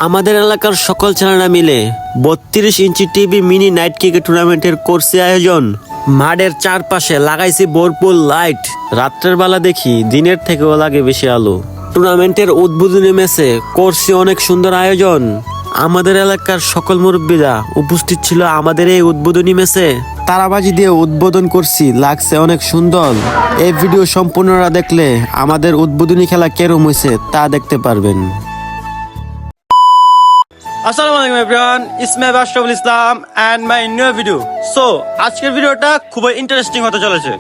আমাদের এলাকার সকল ছেলেরা মিলে 32 inch TV mini night cricket টুর্নামেন্টের করছে আয়োজন। মাঠের চারপাশে লাগাইছি ভরপুর লাইট। রাত্রের বেলা দেখি দিনের থেকেও লাগে বেশি আলো। টুর্নামেন্টের উদ্বোধনী ম্যাচে করছি অনেক সুন্দর আয়োজন। আমাদের এলাকার সকল মুরব্বীরা উপস্থিত ছিল আমাদের এই উদ্বোধনী ম্যাচে। তারাবাজি দিয়ে উদ্বোধন করছি, লাগছে অনেক সুন্দর। এই ভিডিও সম্পূর্ণরা দেখলে আমাদের উদ্বোধনী খেলা কেরম হয়েছে তা দেখতে পারবেন। আসসালামু আলাইকুম everyone, it's me Bashraful Islam and my new video. So আজকের ভিডিওটা খুবই ইন্টারেস্টিং হতে চলেছে।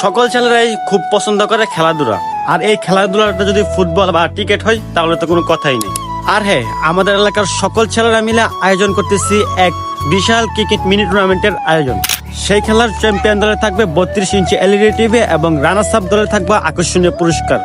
সকল ছেলেরাই খুব পছন্দ করে খেলাধুলা, আর এই খেলাধুলাটা যদি ফুটবল বা ক্রিকেট হয় তাহলে তো কোনো কথাই নেই। আর হ্যাঁ, আমাদের এলাকার সকল ছেলেরা মিলে আয়োজন করতেছি এক বিশাল ক্রিকেট মিনি টুর্নামেন্টের আয়োজন। সেই খেলার চ্যাম্পিয়ন দলে থাকবে 32 ইঞ্চি এলইডি টিভি এবং রানার্স আপ দলে থাকবে আকর্ষণীয় পুরস্কার।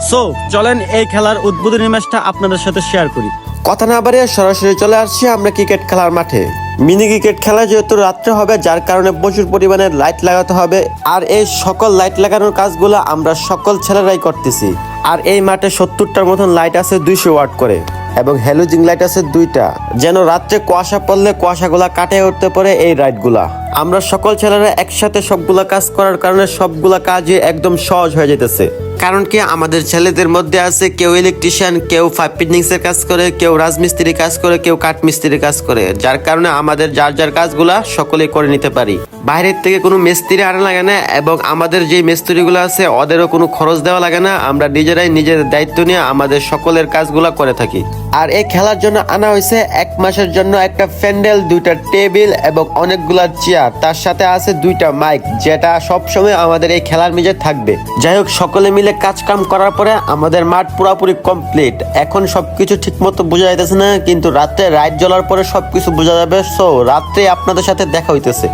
সো চলেন এই খেলার উদ্বোধনী ম্যাচটা আপনাদের সাথে শেয়ার করি। কথা না বাড়িয়ে সরাসরি চলে আসছি আমরা ক্রিকেট খেলার মাঠে। মিনি ক্রিকেট খেলা যেহেতু রাত্রে হবে, যার কারণে প্রচুর পরিমাণে লাইট লাগাতে হবে। আর এই সকল লাইট লাগানোর কাজগুলো আমরা সকল ছেলেরাই করতেছি। আর এই মাঠে 70টার মতন লাইট আছে 200 ওয়াট করে, এবং হ্যালোজিং লাইট আছে 2টা, যেন রাত্রে কুয়াশা পড়লে কুয়াশাগুলা কাটে উঠতে পারে এই লাইটগুলা। আমরা সকল ছেলেরা একসাথে সবগুলা কাজ করার কারণে সবগুলা কাজই একদম সহজ হয়ে যেতেছে। কারণ কি, আমাদের ছেলেদের মধ্যে আছে কেউ ইলেকট্রিশিয়ান, কেউ পাইপ ফিটিংসের কাজ করে, কেউ রাজমিস্ত্রি কাজ করে, কেউ কাঠমিস্ত্রি কাজ করে, যার কারণে আমাদের যার যার কাজগুলা সকলেই করে নিতে পারি। বাইরের থেকে কোনো মিস্ত্রি আনা লাগে না, এবং আমাদের যে মিস্ত্রিগুলো আছে ওদেরও কোনো খরচ দেওয়া লাগে না। আমরা নিজেরাই নিজেদের দায়িত্ব নিয়ে আমাদের সকলের কাজগুলা করে থাকি। আর এই খেলার জন্য আনা হয়েছে 1 মাসের জন্য একটা প্যান্ডেল, 2টা টেবিল এবং অনেকগুলা চেয়ার, তার সাথে আছে 2টা মাইক, যেটা সবসময় আমাদের এই খেলার মেঝে থাকবে। যাই হোক, সকলে মিলে কাজ কাম করার পরে আমাদের মাঠ পুরোপুরি কমপ্লিট। এখন সবকিছু ঠিক মতো বোঝা যাইতেছে না, কিন্তু রাত্রে লাইট জ্বলার পরে সবকিছু বোঝা যাবে। সো রাত্রে আপনাদের সাথে দেখা হইতেছে।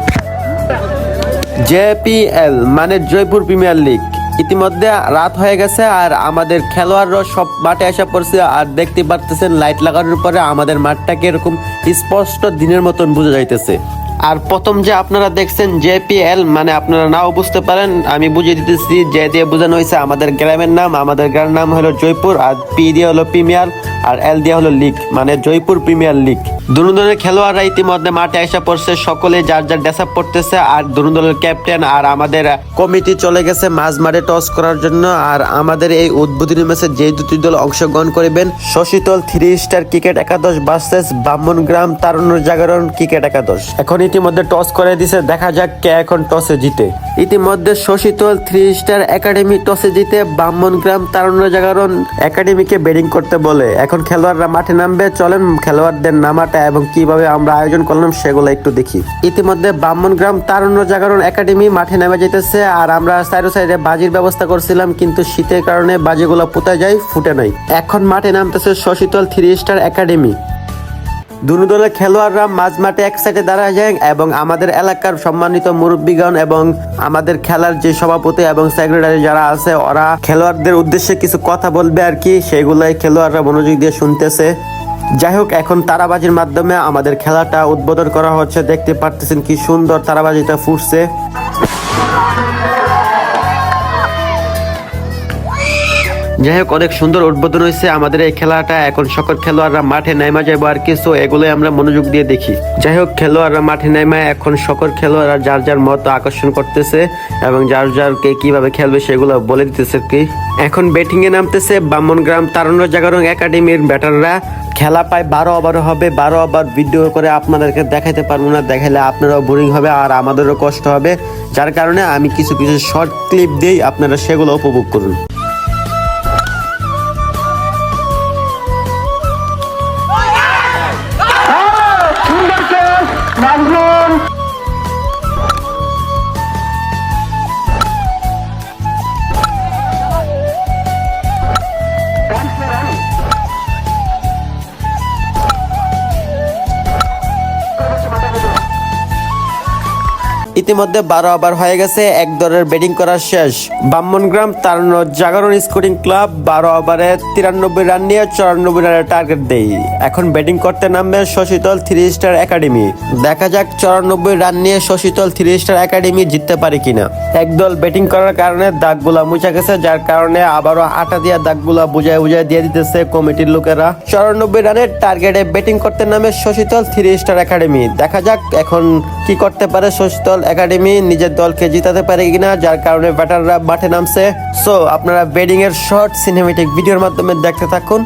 জেপিএল মানে জয়পুর প্রিমিয়ার লিগ ইতিমধ্যে রাত হয়ে গেছে, আর আমাদের খেলোয়াড়রা সব মাঠে এসে পড়ছে। আর দেখতে পারতেছেন লাইট লাগানোর পরে আমাদের মাঠটাকে এরকম স্পষ্ট দিনের মতন বোঝা যাইতেছে। আর প্রথম যে আপনারা দেখছেন জেপিএল মানে আপনারা নাও বুঝতে পারেন, আমি বুঝিয়ে দিতেছি। যে দিয়ে বোঝানো হয়েছে আমাদের গ্রামের নাম, আমাদের গ্রামের নাম হলো জয়পুর, আর পি দিয়ে হলো প্রিমিয়ার, আর এল দিয়ে হলো লিগ মানে জয়পুর প্রিমিয়ার লিগ। দুনো দলের খেলোয়াড়রা ইতিমধ্যে মাঠে এসে পড়ছে, সকলে যার যার ড্রেস আপ পড়তেছে। আর দুনো দলের ক্যাপ্টেন আর আমাদের কমিটি চলে গেছে মাঝ মাঠে টস করার জন্য। আর আমাদের এই উদ্বোধনী ম্যাচে যে দুটি দল অংশগ্রহণ করবেন, শশীতল 3 স্টার ক্রিকেট একাদশ ভার্সেস ব্রাহ্মণগ্রাম তারুণ্য জাগরণ ক্রিকেট একাদশ। এখন ইতিমধ্যে টস করে দিছে, দেখা যাক কে এখন টসে জিতে। ইতিমধ্যে শশীতল 3 স্টার একাডেমি টসে জিতে ব্রাহ্মণগ্রাম তারুণ্য জাগরণ একাডেমিকে ব্যাটিং করতে বলে। এখন খেলোয়াড়রা মাঠে নামবে, চলেন খেলোয়াড়দের নামাটা এবং কিভাবে আমরা আয়োজন করলাম সেগুলো একটু দেখি। ইতিমধ্যে ব্রাহ্মণগ্রাম তারুণ্য জাগরণ একাডেমি মাঠে নেমে যেতেছে। আর আমরা সাইডে বাজির ব্যবস্থা করছিলাম, কিন্তু শীতের কারণে বাজিগুলো পুঁতে যায়, ফুটে নাই। এখন মাঠে নামতেছে শশীতল 3 স্টার একাডেমি। দুনো দলের খেলোয়াড়রা মাঝ মাঠে এক সাইডে দাঁড়ায় যায়, এবং আমাদের এলাকার সম্মানিত মুরব্বীগণ এবং আমাদের খেলার যে সভাপতি এবং সেক্রেটারি যারা আছে, ওরা খেলোয়াড়দের উদ্দেশ্যে কিছু কথা বলবে আর কি, সেগুলাই খেলোয়াড়রা মনোযোগ দিয়ে শুনতেছে। যাই হোক, এখন তারাবাজির মাধ্যমে আমাদের খেলাটা উদ্বোধন করা হচ্ছে। দেখতে পারতেছেন কি সুন্দর তারাবাজিটা ফুটছে। যাই হোক, অনেক সুন্দর উদ্বোধন হয়েছে আমাদের এই খেলাটা। এখন সকল খেলোয়াড়রা মাঠে নাইমা যাবো আর কিছু, এগুলোই আমরা মনোযোগ দিয়ে দেখি। যাই হোক, খেলোয়াড়রা মাঠে নাইমা এখন সকল খেলোয়াড়রা যার যার মত আকর্ষণ করতেছে এবং যার যার কে কিভাবে খেলবে সেগুলো বলে দিতেছে কি। এখন ব্যাটিং এ নামতেছে ব্রাহ্মণগ্রাম তারুণ্য জাগরণ একাডেমির ব্যাটাররা। খেলা প্রায় 12 ওভার হবে। 12 ওভার ভিডিও করে আপনাদেরকে দেখাইতে পারবো না, দেখাইলে আপনারাও বোরিং হবে আর আমাদেরও কষ্ট হবে, যার কারণে আমি কিছু কিছু শর্ট ক্লিপ দিই, আপনারা সেগুলো উপভোগ করুন। ইতিমধ্যে 12 ওভার হয়ে গেছে, এক দলের ব্যাটিং করা শেষ। ব্রাহ্মণগ্রাম তারুণ্য জাগরণ স্পোর্টিং ক্লাব 12 ওভারে 93 রান নিয়ে 94 রানের টার্গেট দেয়। এখন ব্যাটিং করতে নামবে শশীতল 3 স্টার একাডেমি। দেখা যাক 94 রান নিয়ে শশীতল 3 স্টার একাডেমি জিততে পারে কিনা। একদল ব্যাটিং করার কারণে দাগগুলা মুছে গেছে, যার কারণে আবারও আটা দিয়া দাগগুলা বুঝায় দিয়ে দিতেছে কমিটির লোকেরা। 94 রানের টার্গেটে ব্যাটিং করতে নামে শশীতল 3 স্টার একাডেমি। দেখা যাক এখন কি করতে পারে শশীতল একাডেমি, নিজের দলকে জিতাতে পারে কিনা, যার কারণে ব্যাটাররা মাঠে নামছে। সো আপনারা ব্যাটিং এর শর্ট সিনেমেটিক ভিডিওর মাধ্যমে দেখতে থাকুন।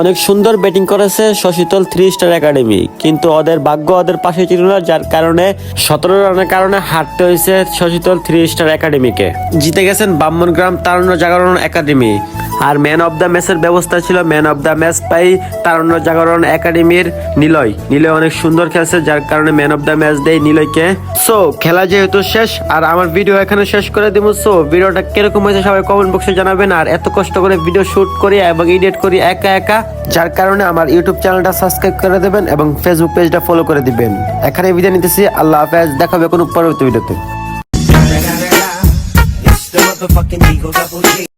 অনেক সুন্দর ব্যাটিং করেছে শশীতল 3 স্টার একাডেমি, কিন্তু ওদের ভাগ্য ওদের পাশে ছিল না, যার কারণে 17 রানের কারণে হারতে হয়েছে শশীতল 3 স্টার একাডেমিকে। জিতে গেছেন ব্রাহ্মণগ্রাম তারুণ্য জাগরণ একাডেমি। আর ম্যান অফ দ্য ম্যাচের ব্যবস্থা ছিল, ম্যান অফ দ্য ম্যাচ পাই তারুণ্য জাগরণ একাডেমির নিলয় অনেক সুন্দর খেলছে, যার কারণে ম্যান অফ দ্য ম্যাচ দেয় নিলয়কে। সো খেলা যেহেতু শেষ আর আমার ভিডিও এখানে শেষ করে দিব। সো ভিডিওটা কিরকম হয়েছে সবাই কমেন্ট বক্সে জানাবেন। আর এত কষ্ট করে ভিডিও শুট করি এবং এডিট করি একা, যার কারণে আমার ইউটিউব চ্যানেলটা সাবস্ক্রাইব করে দেবেন এবং ফেসবুক পেজটা ফলো করে দিবেন। এখানে বিদায় নিতেছি, আল্লাহ হাফেজ, দেখা হবে কোনো পরবর্তী ভিডিওতে।